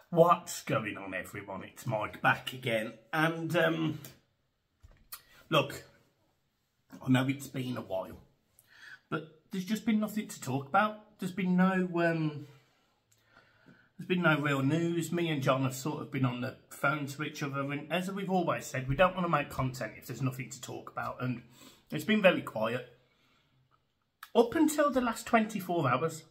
What's going on, everyone? It's Mike back again. And look, I know it's been a while, but there's just been nothing to talk about. There's been no real news. Me and John have sort of been on the phone to each other, and as we've always said, we don't want to make content if there's nothing to talk about, and it's been very quiet up until the last 24 hours.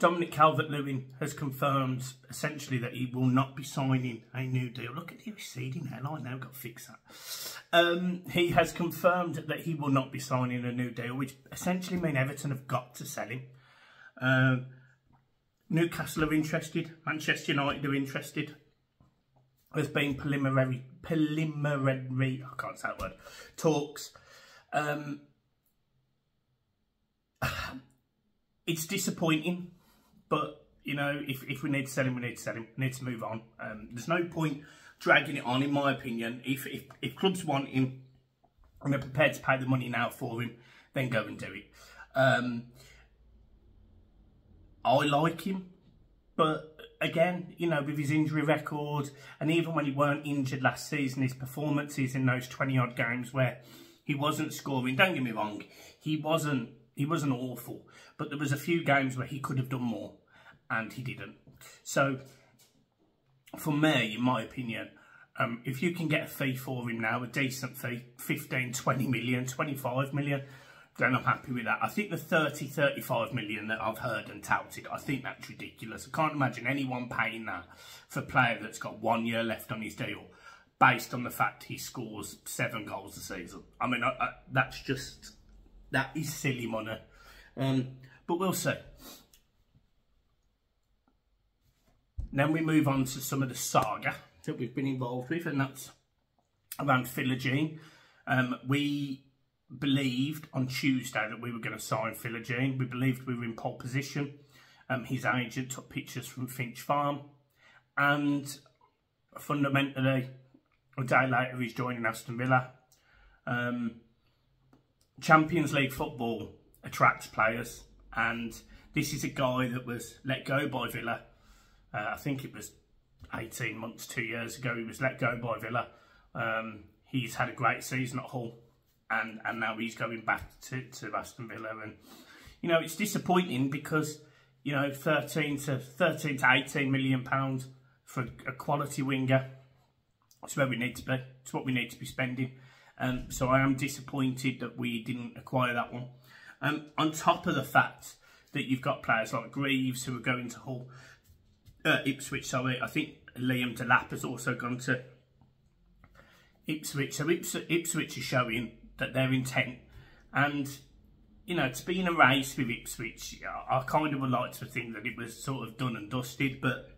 Dominic Calvert-Lewin has confirmed essentially that he will not be signing a new deal. Look at the receding hairline now, got to fix that. He has confirmed that he will not be signing a new deal, which essentially means Everton have got to sell him. Newcastle are interested, Manchester United are interested. There's been preliminary, I can't say that word, talks. It's disappointing. But, you know, if we need to sell him, we need to sell him. We need to move on. There's no point dragging it on, in my opinion. If clubs want him and they're prepared to pay the money now for him, then go and do it. I like him. But, again, you know, with his injury record, and even when he weren't injured last season, his performances in those 20-odd games where he wasn't scoring, don't get me wrong, he wasn't awful, but there was a few games where he could have done more, and he didn't. So, for me, in my opinion, if you can get a fee for him now, a decent fee, 15, 20 million, 25 million, then I'm happy with that. I think the 30, 35 million that I've heard and touted, I think that's ridiculous. I can't imagine anyone paying that for a player that's got 1 year left on his deal, based on the fact he scores 7 goals a season. I mean, that's just... that is silly money. But we'll see. Then we move on to some of the saga that we've been involved with, and that's around Philogene. We believed on Tuesday that we were going to sign Philogene. We believed we were in pole position. His agent took pictures from Finch Farm, and fundamentally, a day later, he's joining Aston Villa. Champions League football attracts players, and this is a guy that was let go by Villa. I think it was 18 months, 2 years ago, he was let go by Villa. He's had a great season at Hull, and now he's going back to Aston Villa. And, you know, it's disappointing because, you know, 13 to 18 million pounds for a quality winger, it's where we need to be. It's what we need to be spending. So I am disappointed that we didn't acquire that one. On top of the fact that you've got players like Greaves who are going to Hull, Ipswich, sorry. I think Liam Delap has also gone to Ipswich. So Ipswich is showing that they're intent. And, you know, to be in a race with Ipswich, I kind of would like to think that it was sort of done and dusted, but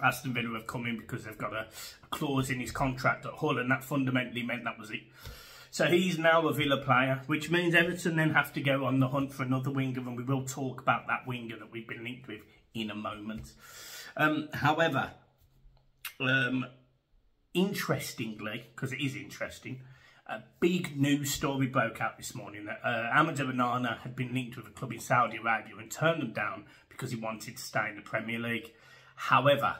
Aston Villa have come in because they've got a clause in his contract at Hull, and that fundamentally meant that was it. So he's now a Villa player, which means Everton then have to go on the hunt for another winger, and we will talk about that winger that we've been linked with in a moment. However, interestingly, because it is interesting, a big news story broke out this morning that Amadou Onana had been linked with a club in Saudi Arabia and turned them down because he wanted to stay in the Premier League. However,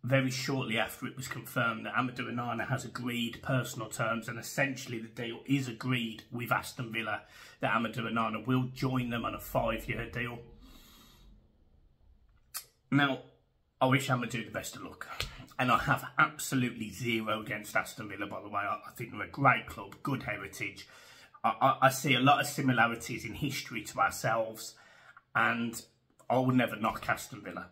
very shortly after it was confirmed that Amadou Onana has agreed personal terms, and essentially the deal is agreed with Aston Villa that Amadou Onana will join them on a 5-year deal. Now, I wish Amadou the best of luck, and I have absolutely zero against Aston Villa, by the way. I think they're a great club, good heritage. I see a lot of similarities in history to ourselves, and I would never knock Aston Villa.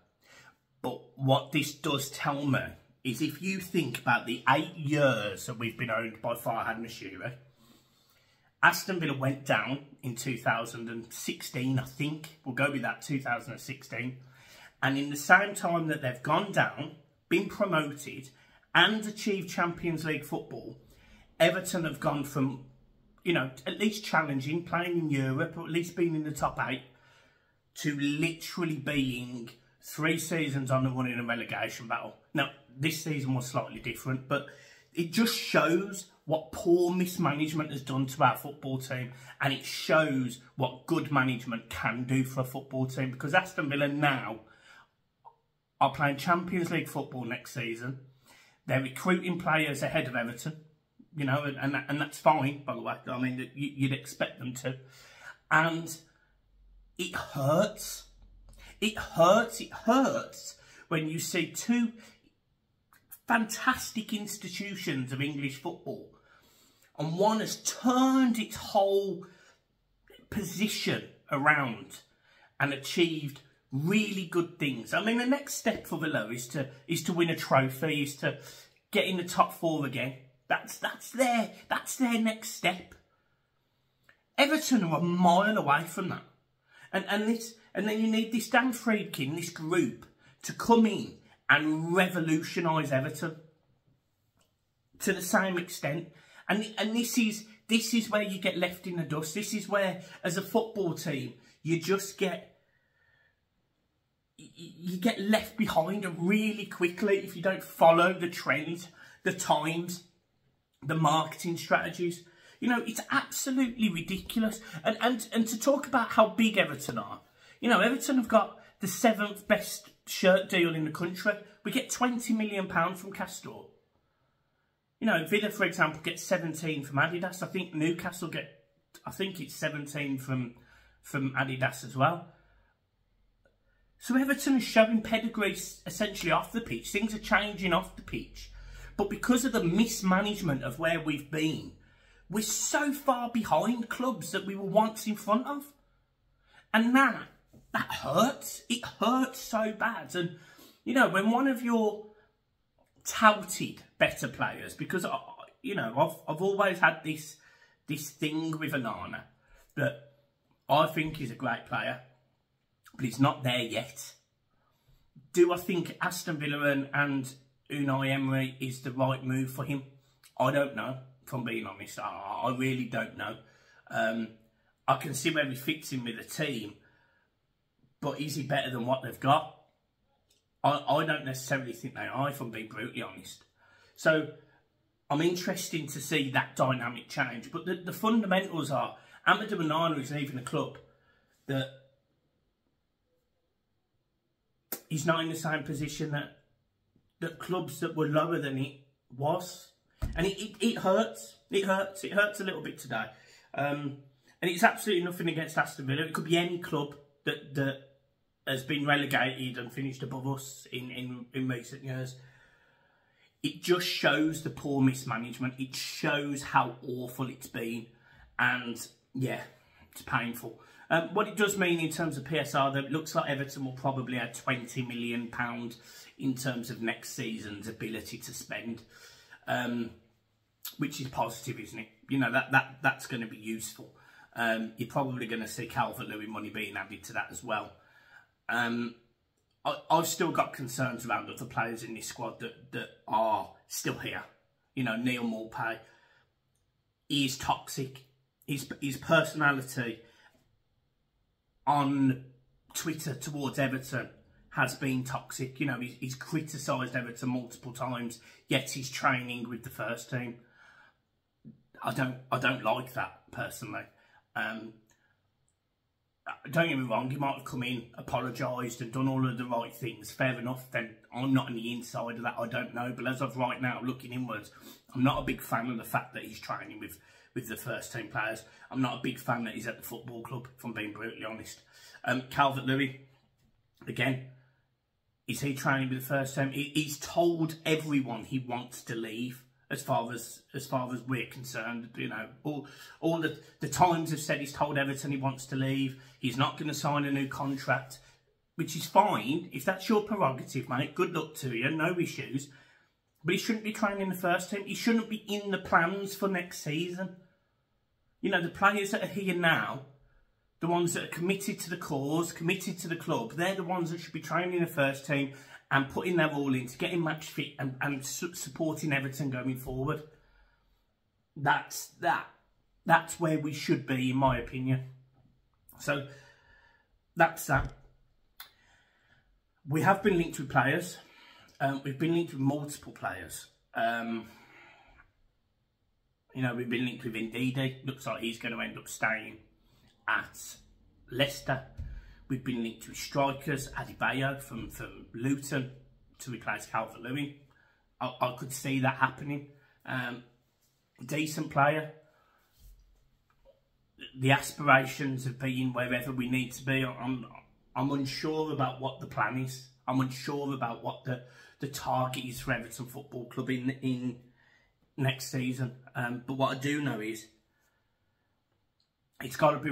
But what this does tell me is if you think about the 8 years that we've been owned by Farhad Moshiri, Aston Villa went down in 2016, I think. We'll go with that, 2016. And in the same time that they've gone down, been promoted, and achieved Champions League football, Everton have gone from, you know, at least challenging, playing in Europe, or at least being in the top 8, to literally being 3 seasons on the run in a relegation battle. Now, this season was slightly different, but it just shows what poor mismanagement has done to our football team, and it shows what good management can do for a football team, because Aston Villa now are playing Champions League football next season. They're recruiting players ahead of Everton, you know, and that's fine, by the way. I mean, you'd expect them to. And it hurts. It hurts when you see two fantastic institutions of English football, and one has turned its whole position around and achieved really good things. I mean, the next step for Villa is to win a trophy, is to get in the top 4 again. That's their next step. Everton are a mile away from that, and then you need this Dan Friedkin, this group, to come in and revolutionise Everton to the same extent. And this is where you get left in the dust. This is where, as a football team, you just get left behind really quickly if you don't follow the trends, the times, the marketing strategies. You know, it's absolutely ridiculous. And to talk about how big Everton are, you know, Everton have got the 7th best shirt deal in the country. We get £20 million from Castor. You know, Villa, for example, gets 17 from Adidas. I think Newcastle get, I think it's 17 from Adidas as well. So Everton is showing pedigree essentially off the pitch. Things are changing off the pitch. But because of the mismanagement of where we've been, we're so far behind clubs that we were once in front of. And that hurts. It hurts so bad. And, you know, when one of your touted better players, because, you know, I've always had this thing with Onana that I think is a great player, but he's not there yet. Do I think Aston Villa and Unai Emery is the right move for him? I don't know, if I'm being honest. I really don't know. I can see where he fits in with the team, but is he better than what they've got? I don't necessarily think they are, if I'm being brutally honest. So I'm interested to see that dynamic change. But the fundamentals are, Amadou Onana is leaving the club that he's not in the same position that clubs that were lower than it was. And it hurts. It hurts. It hurts a little bit today. And it's absolutely nothing against Aston Villa. It could be any club that has been relegated and finished above us in recent years. It just shows the poor mismanagement. It shows how awful it's been. And, yeah, it's painful. What it does mean in terms of PSR, that it looks like Everton will probably have £20 million in terms of next season's ability to spend, which is positive, isn't it? You know, that's going to be useful. You're probably going to see Calvert-Lewin money being added to that as well. I've still got concerns around other players in this squad that are still here. You know, Neil Maupay, he is toxic. His personality on Twitter towards Everton has been toxic. You know, he's criticised Everton multiple times, yet he's training with the first team. I don't like that personally. Don't get me wrong, he might have come in, apologised and done all of the right things. Fair enough, then I'm not on the inside of that, I don't know. But as of right now, looking inwards, I'm not a big fan of the fact that he's training with the first team players. I'm not a big fan that he's at the football club, if I'm being brutally honest. Calvert-Lewin, again, is he training with the first team? He's told everyone he wants to leave. As far as we're concerned, you know, all the Times have said he's told Everton he wants to leave. He's not going to sign a new contract, which is fine. If that's your prerogative, mate, good luck to you, no issues. But he shouldn't be training the first team. He shouldn't be in the plans for next season. You know, the players that are here now, the ones that are committed to the cause, committed to the club, they're the ones that should be training the first team and putting their all into getting match fit and supporting Everton going forward. That's where we should be, in my opinion. So, that's that. We have been linked with players. We've been linked with multiple players. You know, we've been linked with Ndidi. Looks like he's going to end up staying at Leicester. We've been linked with strikers, Adebayo from Luton to replace Calvert-Lewin. I could see that happening. Decent player. The aspirations of being wherever we need to be. I'm unsure about what the plan is. I'm unsure about what the target is for Everton Football Club in next season. But what I do know is it's got to be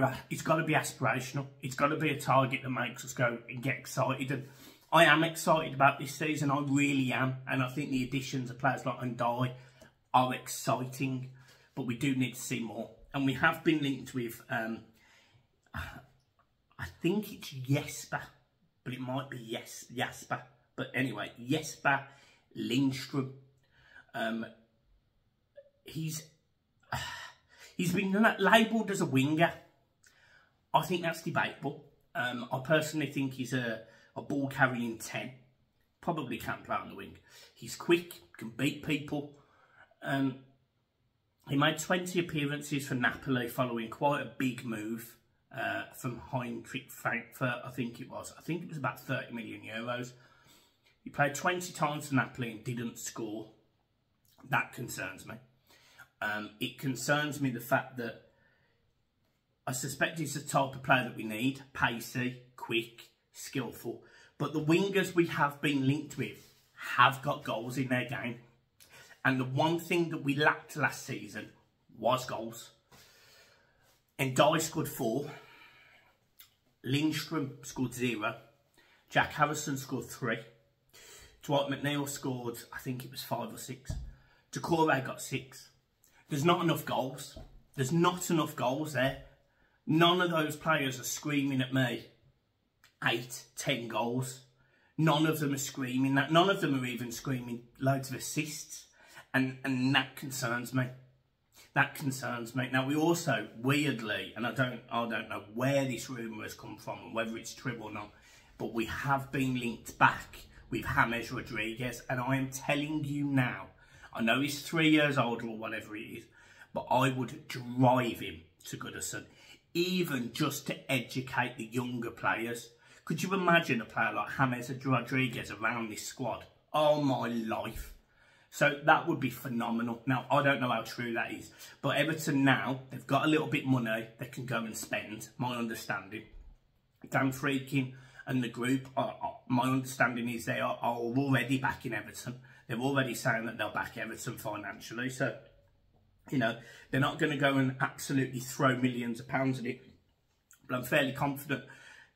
aspirational. It's got to be a target that makes us go and get excited. And I am excited about this season. I really am. And I think the additions of players like Onana are exciting. But we do need to see more. And we have been linked with, I think it's Jesper, but it might be Jasper. But anyway, Jesper Lindstrom. He's been labelled as a winger. I think that's debatable. I personally think he's a ball carrying 10. Probably can't play on the wing. He's quick, can beat people. He made 20 appearances for Napoli following quite a big move from Eintracht Frankfurt, I think it was. I think it was about 30 million euros. He played 20 times for Napoli and didn't score. That concerns me. It concerns me the fact that I suspect he's the type of player that we need. Pacey, quick, skillful. But the wingers we have been linked with have got goals in their game. And the one thing that we lacked last season was goals. Ndidi scored 4. Lindstrom scored 0. Jack Harrison scored 3. Dwight McNeil scored, I think it was 5 or 6. Doucouré got 6. There's not enough goals. There's not enough goals there. None of those players are screaming at me 8, 10 goals. None of them are screaming that. None of them are even screaming loads of assists. And that concerns me. That concerns me. Now we also, weirdly, and I don't know where this rumour has come from and whether it's true or not, but we have been linked back with James Rodriguez, and I am telling you now, I know he's 3 years older or whatever he is, but I would drive him to Goodison, even just to educate the younger players. Could you imagine a player like James Rodriguez around this squad? Oh my life. So that would be phenomenal. Now, I don't know how true that is. But Everton now, they've got a little bit of money they can go and spend, my understanding. Dan Friedkin and the group, my understanding is they are already backing Everton. They're already saying that they'll back Everton financially. So, you know, they're not going to go and absolutely throw millions of pounds at it. But I'm fairly confident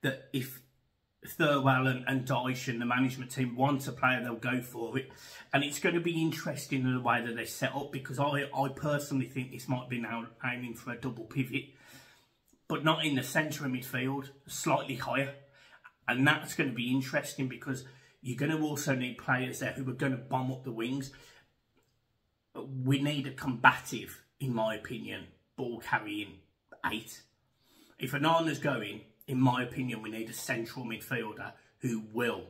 that if Thirlwell and Dyche and the management team want a player, they'll go for it. And it's going to be interesting in the way that they set up, because I personally think this might be now aiming for a double pivot, but not in the centre of midfield, slightly higher. And that's going to be interesting because you're going to also need players there who are going to bomb up the wings. We need a combative, in my opinion, ball carrying 8. If Onana's going, in my opinion, we need a central midfielder who will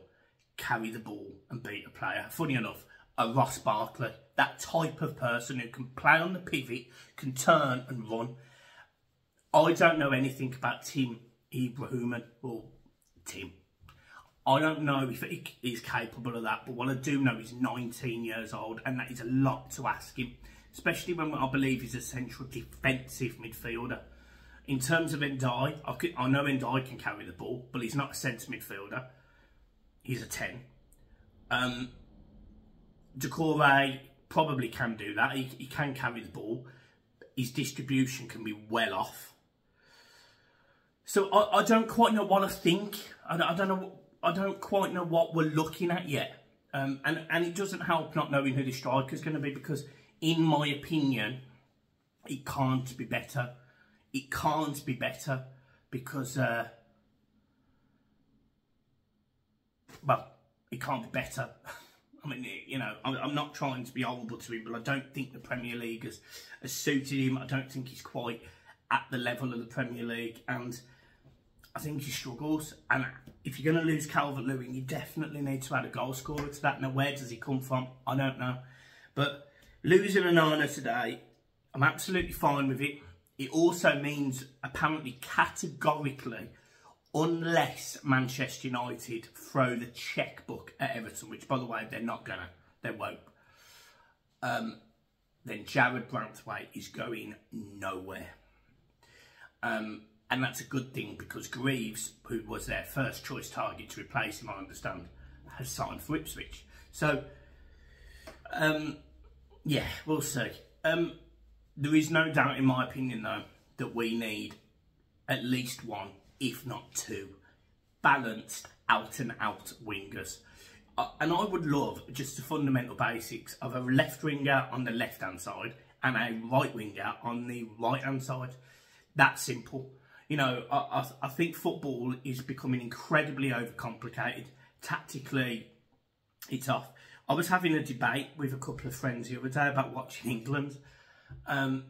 carry the ball and beat a player. Funny enough, a Ross Barkley, that type of person who can play on the pivot, can turn and run. I don't know anything about Tim Ibrahimovic, or Tim. I don't know if he's capable of that, but what I do know is 19 years old, and that is a lot to ask him, especially when I believe he's a central defensive midfielder. In terms of Ndidi, I know Ndidi can carry the ball, but he's not a centre midfielder. He's a 10. Doucouré probably can do that. He can carry the ball. His distribution can be well off. So I don't quite know what I think. I don't quite know what we're looking at yet. And it doesn't help not knowing who the striker's going to be, because, in my opinion, it can't be better. It can't be better because, well, it can't be better. I mean, you know, I'm not trying to be horrible to him, but I don't think the Premier League has suited him. I don't think he's quite at the level of the Premier League, and I think he struggles. And if you're going to lose Calvert-Lewin, you definitely need to add a goal scorer to that. Now, where does he come from? I don't know. But losing Onana today, I'm absolutely fine with it. It also means, apparently, categorically, unless Manchester United throw the chequebook at Everton, which, by the way, they're not gonna, they won't, then Jared Branthwaite is going nowhere. And that's a good thing, because Greaves, who was their first choice target to replace him, I understand, has signed for Ipswich. So, yeah, we'll see. There is no doubt, in my opinion, though, that we need at least one, if not two, balanced out-and-out wingers. And I would love just the fundamental basics of a left winger on the left-hand side and a right winger on the right-hand side. That simple. You know, I think football is becoming incredibly overcomplicated. Tactically, it's off. I was having a debate with a couple of friends the other day about watching England. And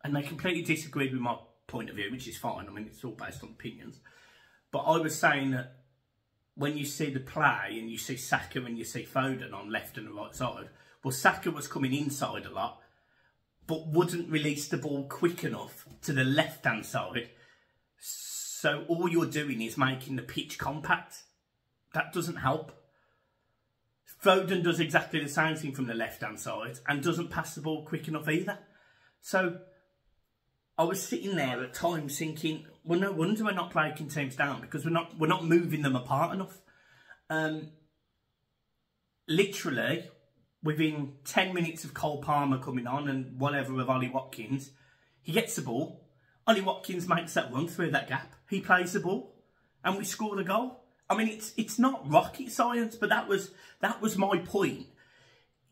they completely disagreed with my point of view, which is fine. I mean, it's all based on opinions. But I was saying that when you see the play and you see Saka and you see Foden on left and the right side, well, Saka was coming inside a lot, but wouldn't release the ball quick enough to the left-hand side. So all you're doing is making the pitch compact. That doesn't help. Foden does exactly the same thing from the left-hand side and doesn't pass the ball quick enough either. So I was sitting there at times thinking, well, no wonder we're not breaking teams down, because we're not moving them apart enough. Literally, within 10 minutes of Cole Palmer coming on and whatever of Ollie Watkins, he gets the ball. Ollie Watkins makes that run through that gap. He plays the ball, and we score the goal. I mean, it's not rocket science, but that was my point.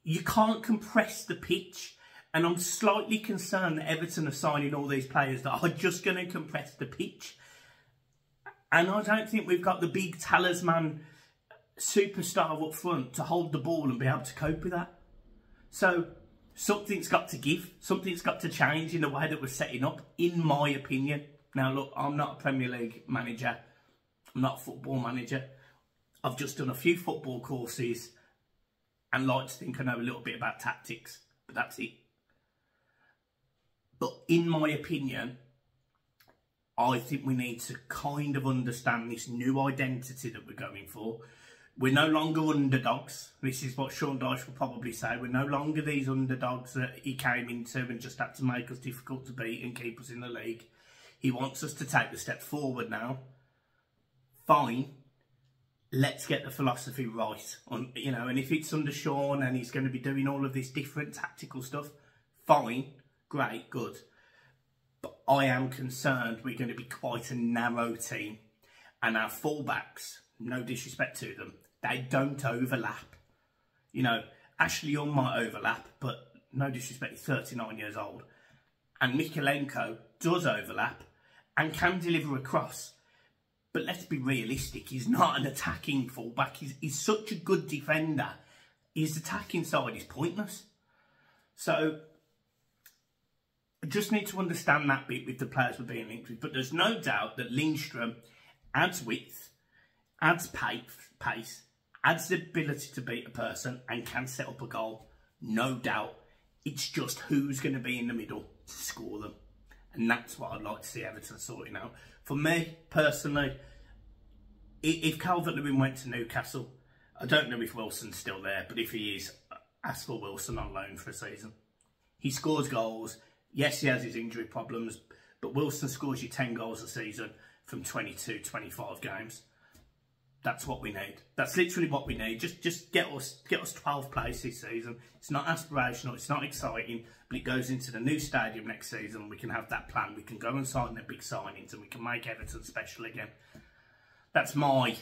You can't compress the pitch, and I'm slightly concerned that Everton are signing all these players that are just going to compress the pitch. And I don't think we've got the big talisman superstar up front to hold the ball and be able to cope with that. So something's got to give. Something's got to change in the way that we're setting up, in my opinion. Now, look, I'm not a Premier League manager. I'm not a football manager. I've just done a few football courses and like to think I know a little bit about tactics, but that's it. But in my opinion, I think we need to kind of understand this new identity that we're going for. We're no longer underdogs. This is what Sean Dyche will probably say. We're no longer these underdogs that he came into and just had to make us difficult to beat and keep us in the league. He wants us to take the step forward now. Fine. Let's get the philosophy right. You know, and if it's under Sean and he's going to be doing all of this different tactical stuff, fine, great, good. But I am concerned we're going to be quite a narrow team. And our fullbacks, no disrespect to them, they don't overlap. You know, Ashley Young might overlap, but no disrespect, he's 39 years old. And Mikalenko does overlap and can deliver a cross. But let's be realistic, he's not an attacking fullback. He's such a good defender. His attacking side is pointless. So I just need to understand that bit with the players we're being linked with. But there's no doubt that Lindstrom adds width, adds pace, adds the ability to beat a person and can set up a goal. No doubt. It's just who's going to be in the middle to score them. And that's what I'd like to see Everton sorting out. For me, personally, if Calvert-Lewin went to Newcastle, I don't know if Wilson's still there, but if he is, ask for Wilson on loan for a season. He scores goals. Yes, he has his injury problems, but Wilson scores you 10 goals a season from 22, 25 games. That's what we need. That's literally what we need. Just get us 12th place this season. It's not aspirational, it's not exciting, but it goes into the new stadium next season. We can have that plan. We can go and sign the big signings and we can make Everton special again. That's my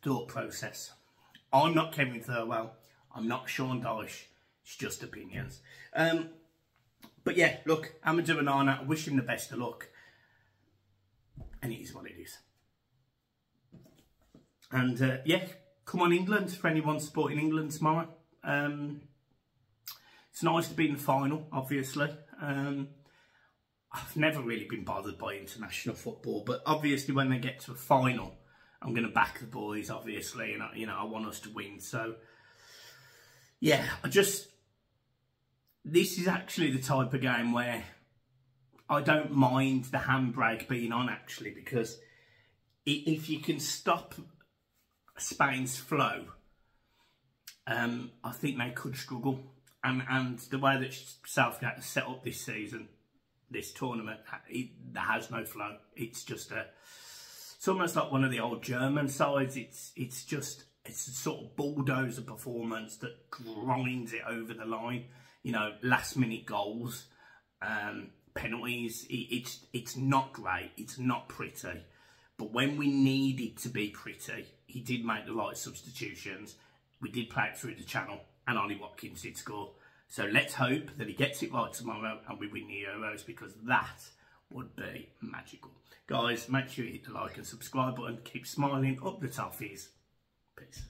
thought process. I'm not Kevin Thurwell. I'm not Sean Dyche. It's just opinions. But yeah, look, Amadou Onana, I wish him the best of luck. And it is what it is. And yeah, come on England, for anyone supporting England tomorrow. It's nice to be in the final, obviously. I've never really been bothered by international football, but obviously when they get to a final, I'm going to back the boys, obviously, and I want us to win. So yeah, this is actually the type of game where I don't mind the handbrake being on, actually, because if you can stop Spain's flow, I think they could struggle. And the way that Southgate has set up this season, this tournament, there has no flow. It's almost like one of the old German sides. It's a sort of bulldozer performance that grinds it over the line. You know, last minute goals, penalties. It's not great. It's not pretty. But when we need it to be pretty, he did make the right substitutions. We did play it through the channel, and Ollie Watkins did score. So let's hope that he gets it right tomorrow and we win the Euros, because that would be magical. Guys, make sure you hit the like and subscribe button. Keep smiling. Up the toffees. Peace.